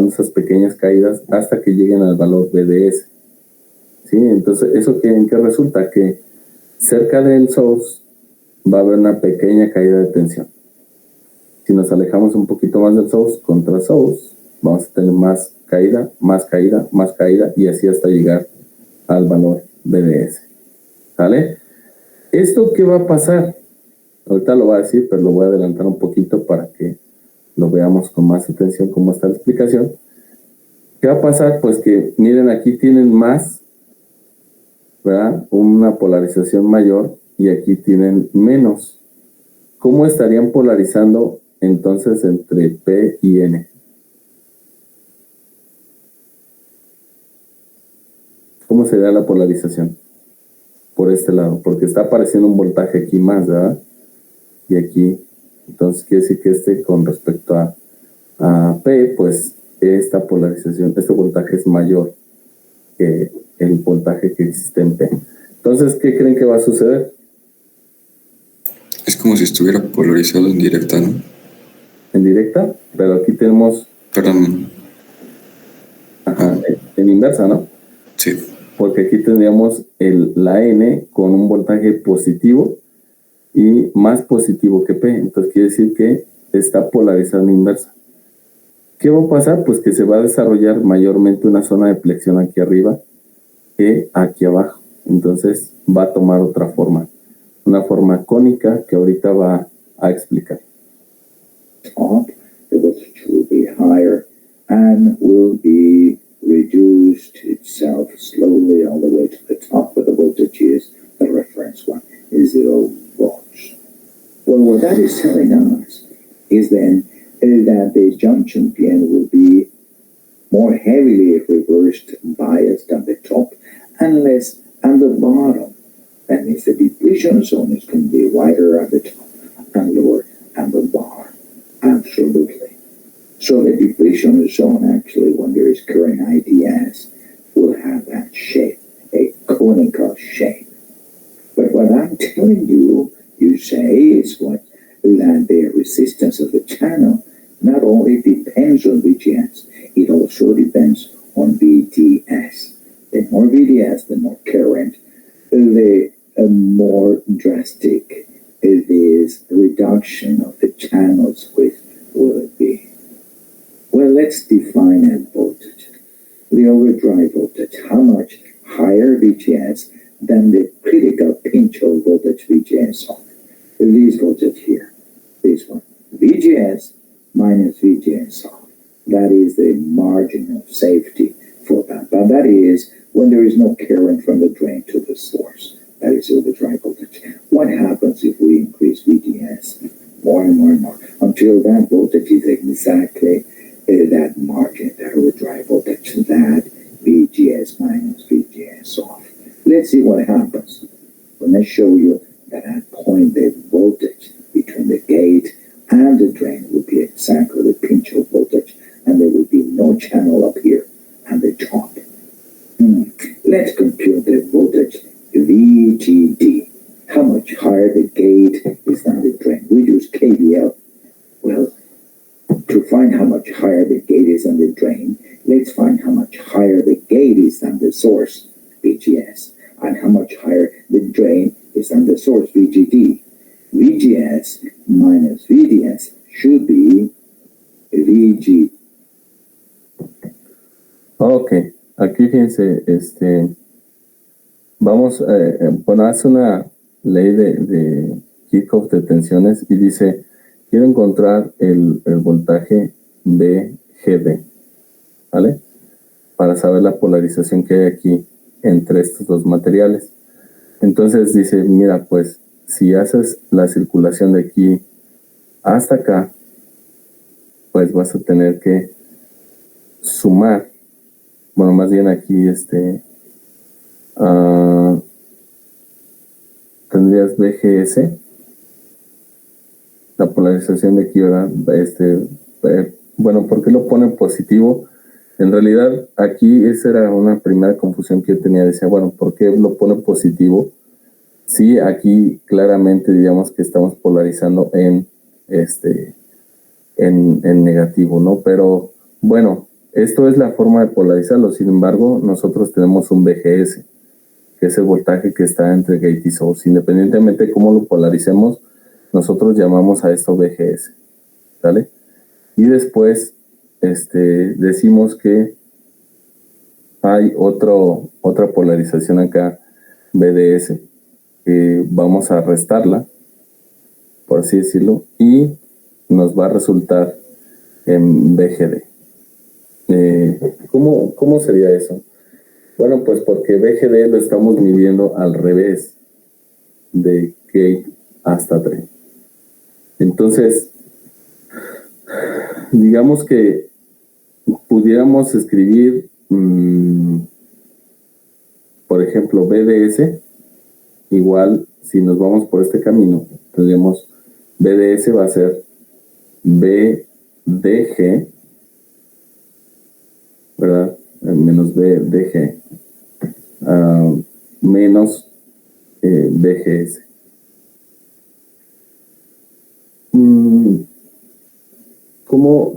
esas pequeñas caídas hasta que lleguen al valor BDS. ¿Sí? Entonces, ¿eso en qué resulta? Que cerca del source va a haber una pequeña caída de tensión. Si nos alejamos un poquito más del source, contra source, vamos a tener más caída, y así hasta llegar al valor BDS. ¿Vale? ¿Esto qué va a pasar? Ahorita lo voy a decir, pero lo voy a adelantar un poquito para que lo veamos con más atención cómo está la explicación. ¿Qué va a pasar? Pues que, miren, aquí tienen más, ¿verdad? Una polarización mayor y aquí tienen menos. ¿Cómo estarían polarizando entonces entre P y N? ¿Cómo sería la polarización? Por este lado, porque está apareciendo un voltaje aquí más, ¿verdad? Y aquí, entonces quiere decir que con respecto a P, pues esta polarización, este voltaje es mayor que el voltaje que existe en P. Entonces, ¿qué creen que va a suceder? Es como si estuviera polarizado en directa, ¿no? En directa, pero aquí tenemos... Perdón. Ajá, en inversa, ¿no? Sí. Porque aquí tendríamos la N con un voltaje positivo y más positivo que P. Entonces quiere decir que está polarizada en inversa. ¿Qué va a pasar? Pues que se va a desarrollar mayormente una zona de flexión aquí arriba que aquí abajo. Entonces va a tomar otra forma. Una forma cónica que ahorita va a explicar. The voltage will be higher and will be reduced itself slowly all the way to the top, where the voltage is the reference one is 0 volts. Well, what that is telling us is then that the junction PN will be more heavily reversed biased at the top and less at the bottom. That means the depletion zone is going to be wider at the top and lower at the bottom. Absolutely. So the depletion zone actually, when there is current IDS will have that shape, a conical shape. But what I'm telling you, you say, is what that the resistance of the channel not only depends on VGS, it also depends on VDS. The more VDS, the more current, the more drastic this reduction of the channel's width will be. Well, let's define that voltage. The overdrive voltage, how much higher VGS than the critical pinch-hole voltage VGS off. This voltage here, this one, VGS minus VGS off. That is the margin of safety for that. But that is when there is no current from the drain to the source. That is overdrive voltage. What happens if we increase VGS more and more and more until that voltage is exactly that margin, that overdrive voltage, that VGS minus VGS off. Let's see what happens. When I show you that at point the voltage between the gate and the drain will be exactly the pinch-hole voltage, and there will be no channel up here at the top. Let's compute the voltage VGD. How much higher the gate is than the drain? We use KVL. Well, to find how much higher the gate is than the drain, let's find how much higher the gate is than the source, VGS, and how much higher the drain is than the source, VGD. VGS minus VDS should be VG. Ok, aquí fíjense, vamos, bueno, hace una ley de Kirchhoff de tensiones y dice, quiero encontrar el voltaje VGD, ¿vale? Para saber la polarización que hay aquí entre estos dos materiales. Entonces dice, mira, pues, si haces la circulación de aquí hasta acá, pues vas a tener que sumar, bueno, más bien aquí, tendrías VGS, la polarización de aquí, ¿verdad? Bueno, ¿por qué lo pone positivo? En realidad, aquí esa era una primera confusión que yo tenía. Decía, bueno, ¿por qué lo pone positivo? Sí, aquí claramente digamos que estamos polarizando en negativo, ¿no? Pero, bueno, esto es la forma de polarizarlo. Sin embargo, nosotros tenemos un VGS, que es el voltaje que está entre gate y source. Independientemente de cómo lo polaricemos, nosotros llamamos a esto VGS, ¿vale? Y después decimos que hay otra polarización acá, VDS, que vamos a restarla, por así decirlo, y nos va a resultar en VGD. ¿Cómo sería eso? Bueno, pues porque VGD lo estamos midiendo al revés de gate hasta drain. Entonces, digamos que pudiéramos escribir, por ejemplo, BDS, igual si nos vamos por este camino, tendríamos BDS va a ser BDG, ¿verdad? Menos BDG, menos BGS.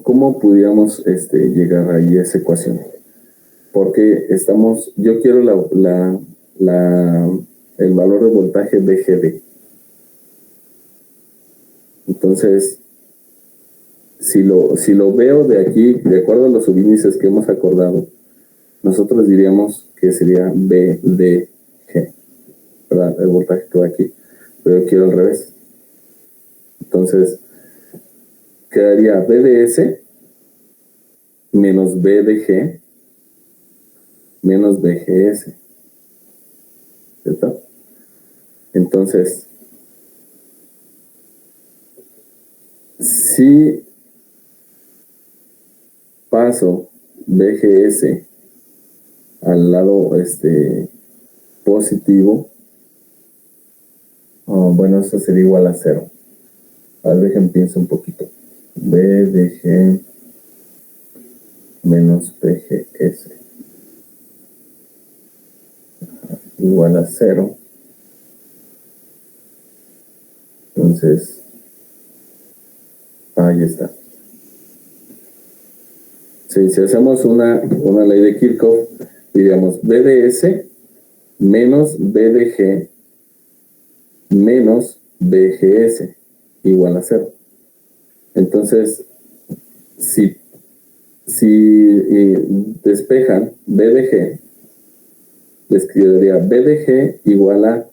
¿Cómo pudiéramos llegar ahí a esa ecuación? Porque yo quiero el valor de voltaje VGD. Entonces, si lo veo de aquí, de acuerdo a los subíndices que hemos acordado, nosotros diríamos que sería BDG, ¿verdad? El voltaje que va aquí. Pero yo quiero al revés. Entonces, quedaría BDS menos BDG menos BGS, ¿cierto? Entonces, si paso BGS al lado positivo, bueno, eso sería igual a 0. A ver, pienso un poquito. BDG menos BGS igual a 0. Entonces, ahí está. Si hacemos una ley de Kirchhoff, diríamos BDS menos BDG menos BGS igual a 0. Entonces, si despejan BDG, les escribiría BDG igual a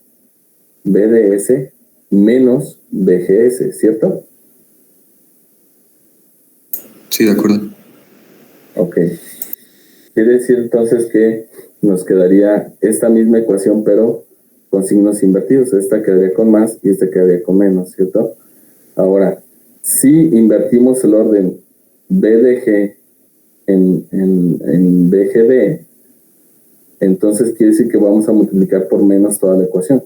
BDS menos BGS, ¿cierto? Sí, de acuerdo. Ok. Quiere decir entonces que nos quedaría esta misma ecuación, pero con signos invertidos. Esta quedaría con más y esta quedaría con menos, ¿cierto? Ahora, si invertimos el orden BDG en BGD, entonces quiere decir que vamos a multiplicar por menos toda la ecuación.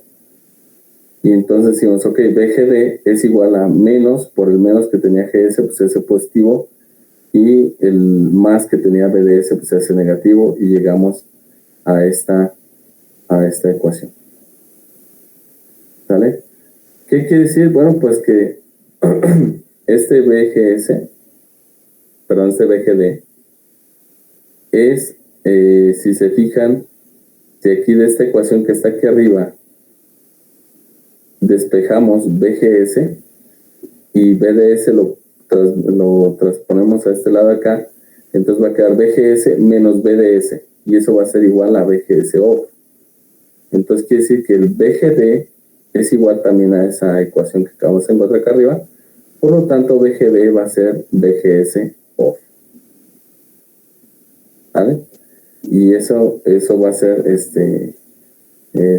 Y entonces decimos, ok, BGD es igual a menos, por el menos que tenía GS, pues S positivo, y el más que tenía BDS, pues S negativo, y llegamos a esta ecuación. ¿Sale? ¿Qué quiere decir? Bueno, pues que este BGD es, si se fijan, si aquí de esta ecuación que está aquí arriba, despejamos BGS y BDS lo transponemos a este lado acá, entonces va a quedar BGS menos BDS, y eso va a ser igual a BGS off. Entonces quiere decir que el BGD es igual también a esa ecuación que acabamos de encontrar acá arriba, por lo tanto BGD va a ser BGS off. ¿Vale? Y eso va a ser, se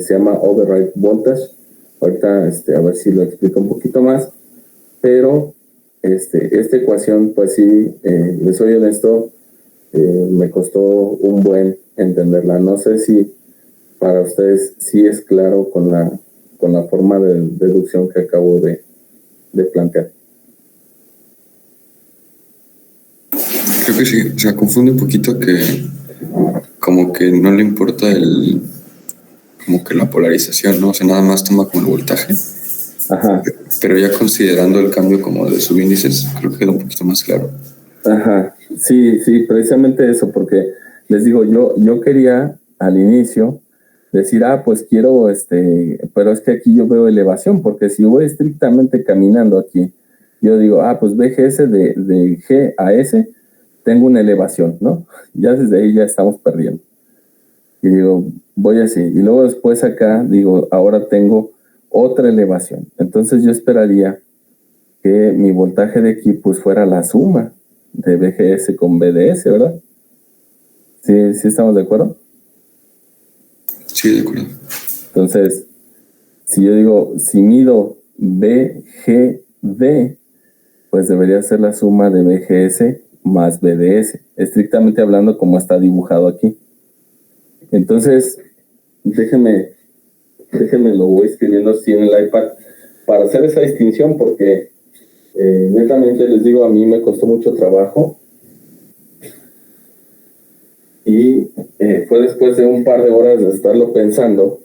llama override voltage. Ahorita, a ver si lo explico un poquito más, pero esta ecuación, pues sí, les soy honesto, me costó un buen entenderla. No sé si para ustedes sí es claro con la forma de deducción que acabo de plantear. Creo que sí, o sea, confunde un poquito que como que no le importa como que la polarización, ¿no? O sea, nada más toma como el voltaje. Ajá. Pero ya considerando el cambio como de subíndices, creo que queda un poquito más claro. Ajá, sí, precisamente eso, porque les digo, yo quería al inicio decir, pues quiero, pero es que aquí yo veo elevación, porque si voy estrictamente caminando aquí, yo digo, pues BGS de G a S, tengo una elevación, ¿no? Ya desde ahí ya estamos perdiendo. Y digo, voy así, y luego después acá, digo, ahora tengo otra elevación. Entonces yo esperaría que mi voltaje de aquí pues fuera la suma de BGS con BDS, ¿verdad? ¿Sí estamos de acuerdo? Sí, de acuerdo. Entonces, si yo digo, si mido BGD, pues debería ser la suma de BGS más BDS, estrictamente hablando como está dibujado aquí. Entonces, déjenme lo voy escribiendo así en el iPad para hacer esa distinción, porque netamente les digo, a mí me costó mucho trabajo y fue después de un par de horas de estarlo pensando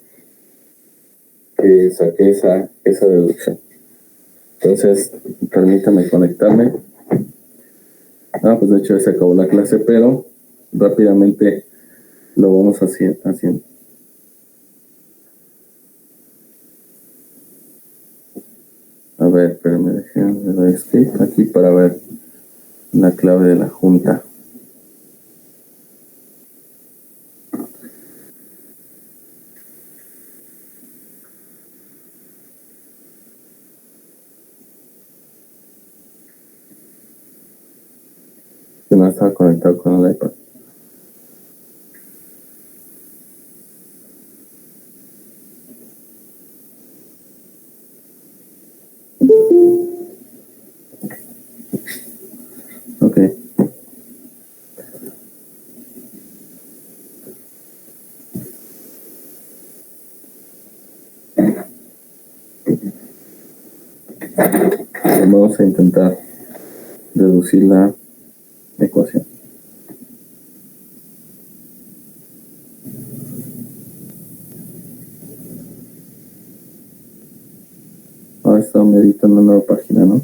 que saqué esa deducción. Entonces, permítame conectarme. Pues de hecho ya se acabó la clase, pero rápidamente lo vamos haciendo. A ver, espérame, déjenme dar escape aquí para ver la clave de la junta. Que no estaba conectado con el iPad. Ok. Vamos a intentar deducir la ecuación. Déjame editar una nueva página, ¿no?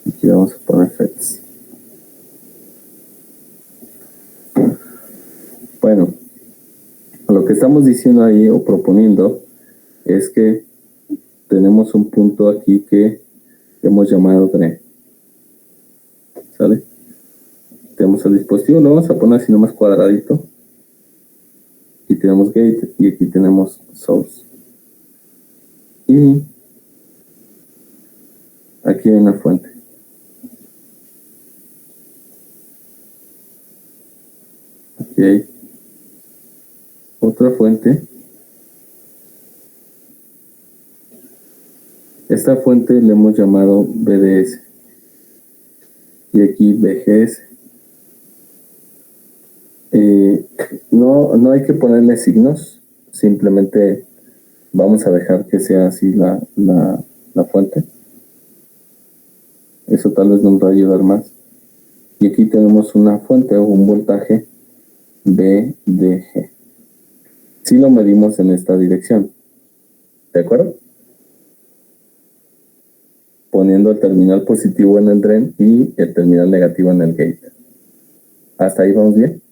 Aquí vamos a poner effects. Bueno, lo que estamos diciendo ahí o proponiendo es que tenemos un punto aquí que hemos llamado DRE. ¿Sale? Tenemos el dispositivo, lo vamos a poner así nomás cuadradito. Aquí tenemos gate y aquí tenemos source. Y aquí hay una fuente. Aquí hay otra fuente. Esta fuente le hemos llamado BDS. Y aquí BGS. No hay que ponerle signos, simplemente vamos a dejar que sea así la fuente. Eso tal vez nos va a ayudar más. Y aquí tenemos una fuente o un voltaje VDG. Si lo medimos en esta dirección, ¿de acuerdo? Poniendo el terminal positivo en el drain y el terminal negativo en el gate. ¿Hasta ahí vamos bien?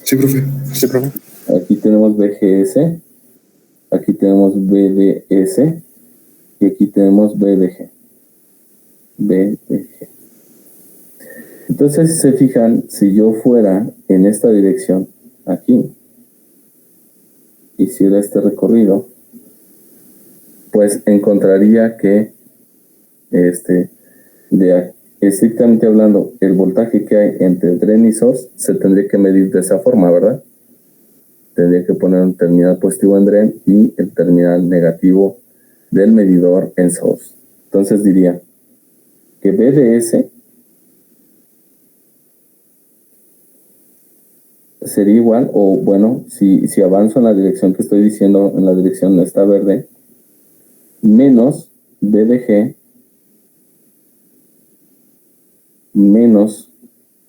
Sí, profe. Sí, profe. Aquí tenemos BGS, aquí tenemos BDS y aquí tenemos BDG. Entonces, si se fijan, si yo fuera en esta dirección, aquí, hiciera este recorrido, pues encontraría que estrictamente hablando, el voltaje que hay entre drain y source se tendría que medir de esa forma, ¿verdad? Tendría que poner un terminal positivo en drain y el terminal negativo del medidor en source. Entonces diría que BDS sería igual, o bueno, si avanzo en la dirección que estoy diciendo, en la dirección está verde, menos BDG menos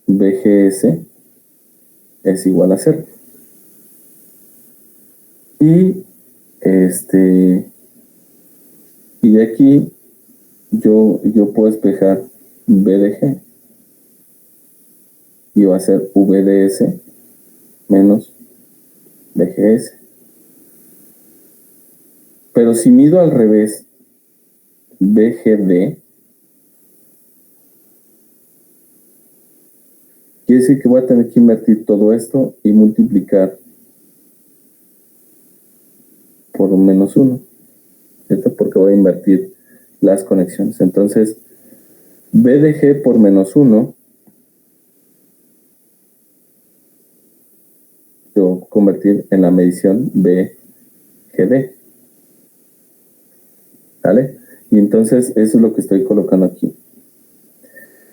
BGS es igual a 0. Y de aquí yo puedo despejar BDG y va a ser VDS menos BGS. Pero si mido al revés BGD, quiere decir que voy a tener que invertir todo esto y multiplicar por un menos 1, ¿cierto? Porque voy a invertir las conexiones. Entonces, BDG por menos 1, yo convertir en la medición BGD. ¿Vale? Y entonces, eso es lo que estoy colocando aquí.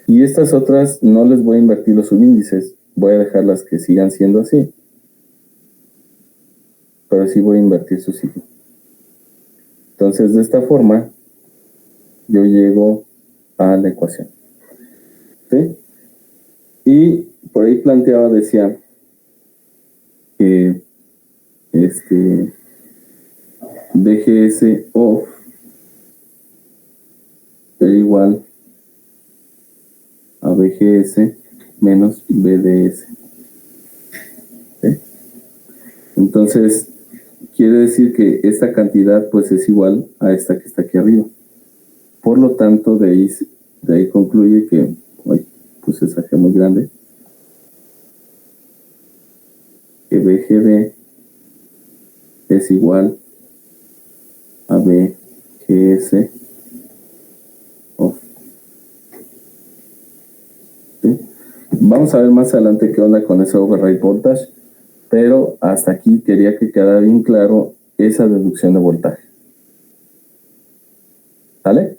Y estas otras no les voy a invertir los subíndices, voy a dejarlas que sigan siendo así. Pero sí voy a invertir su signo. Entonces, de esta forma, yo llego a la ecuación. ¿Sí? Y por ahí planteaba, decía que BGS off era igual a BGS menos BDS. ¿Sí? Entonces, quiere decir que esta cantidad pues es igual a esta que está aquí arriba. Por lo tanto, de ahí concluye que, puse esa G muy grande, que BGD es igual a BGS off. ¿Sí? Vamos a ver más adelante qué onda con ese override voltage, pero hasta aquí quería que quedara bien claro esa deducción de voltaje. ¿Vale?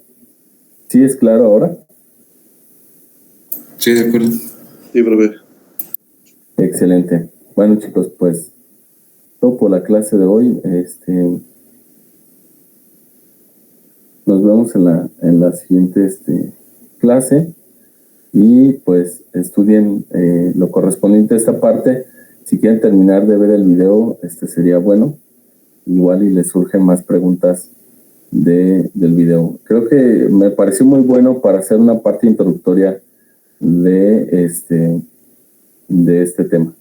¿Sí es claro ahora? Sí, de acuerdo. Sí, profe. Excelente. Bueno, chicos, pues todo por la clase de hoy. Nos vemos en la siguiente clase y pues estudien lo correspondiente a esta parte. Si quieren terminar de ver el video, sería bueno. Igual y les surgen más preguntas del video. Creo que me pareció muy bueno para hacer una parte introductoria de este tema.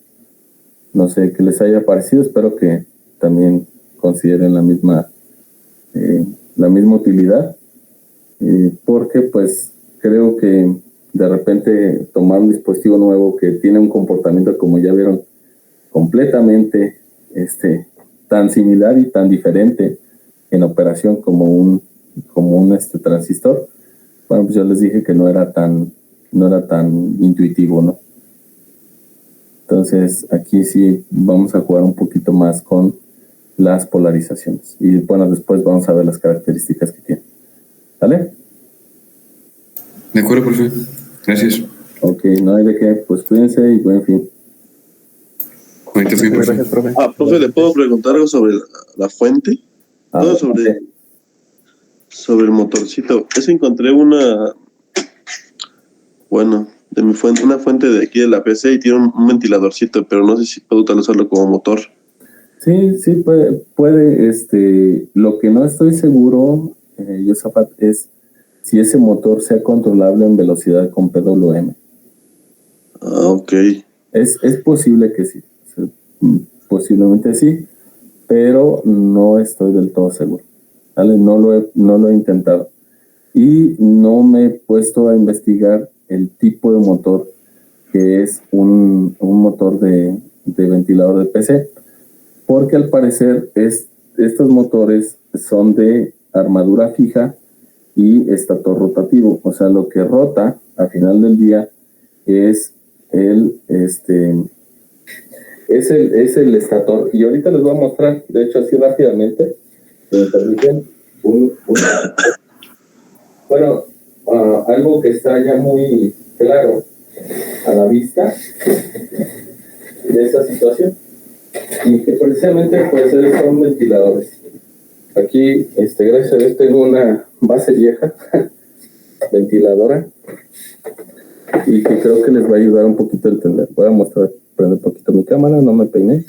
No sé qué les haya parecido, espero que también consideren la misma utilidad, porque pues creo que de repente tomar un dispositivo nuevo que tiene un comportamiento, como ya vieron, completamente tan similar y tan diferente en operación como un transistor. Bueno, pues yo les dije que no era tan intuitivo, ¿no? Entonces aquí sí vamos a jugar un poquito más con las polarizaciones y bueno, después vamos a ver las características que tiene. ¿Vale? De acuerdo, profe. Gracias. Ok, no hay de qué. Pues cuídense y buen fin. Ahorita fui, profe. Gracias, profe. Profe, ¿le puedo preguntar algo sobre la fuente? No, sobre el motorcito. Encontré una fuente de aquí de la PC y tiene un ventiladorcito, pero no sé si puedo utilizarlo como motor. Sí, puede. Lo que no estoy seguro, Josafat, es si ese motor sea controlable en velocidad con PWM. Ok. Es posible que sí. Posiblemente sí, pero no estoy del todo seguro. ¿Vale? No lo he intentado. Y no me he puesto a investigar el tipo de motor que es un motor de ventilador de PC, porque al parecer estos motores son de armadura fija y estator rotativo. O sea, lo que rota al final del día es el estator. Y ahorita les voy a mostrar, de hecho, así rápidamente, me permiten algo que está ya muy claro a la vista de esa situación, y que precisamente puede ser son ventiladores. Aquí, gracias a Dios, tengo una base vieja ventiladora y que creo que les va a ayudar un poquito a entender. Voy a mostrar, prender un poquito mi cámara, no me peiné.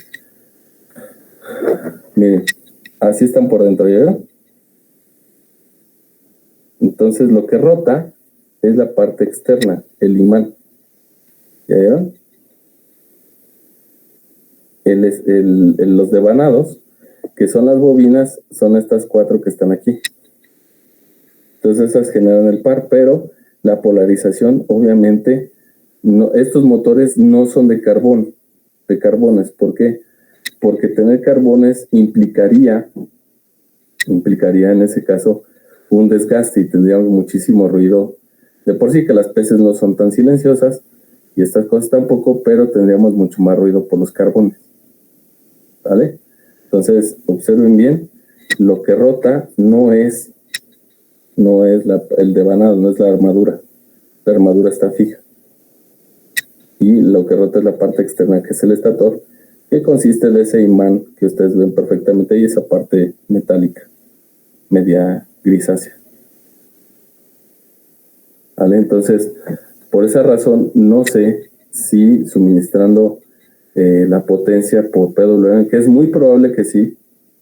Miren, así están por dentro, ¿ya vieron? Entonces lo que rota es la parte externa, el imán. ¿Ya vieron? Los devanados, que son las bobinas, son estas 4 que están aquí. Entonces esas generan el par, pero la polarización, obviamente, no, estos motores no son de carbones. ¿Por qué? Porque tener carbones implicaría en ese caso un desgaste y tendríamos muchísimo ruido. De por sí que las PCs no son tan silenciosas y estas cosas tampoco, pero tendríamos mucho más ruido por los carbones. ¿Vale? Entonces, observen bien, lo que rota no es el devanado, no es la armadura. La armadura está fija. Y lo que rota es la parte externa, que es el estator, que consiste de ese imán que ustedes ven perfectamente y esa parte metálica, media grisácea. ¿Vale? Entonces, por esa razón, no sé si suministrando la potencia por PWM, que es muy probable que sí,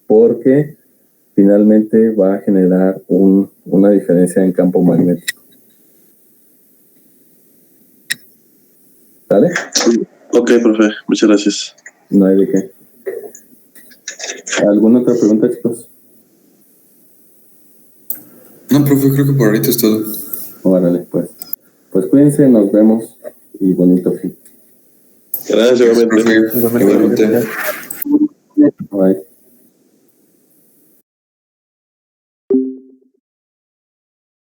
porque finalmente va a generar una diferencia en campo magnético. ¿Vale? Ok, profe, muchas gracias. No hay de qué. ¿Alguna otra pregunta, chicos? No, profe, creo que por ahorita es todo. Órale, pues. Pues cuídense, nos vemos y bonito fin. Gracias, igualmente. Profe, igualmente.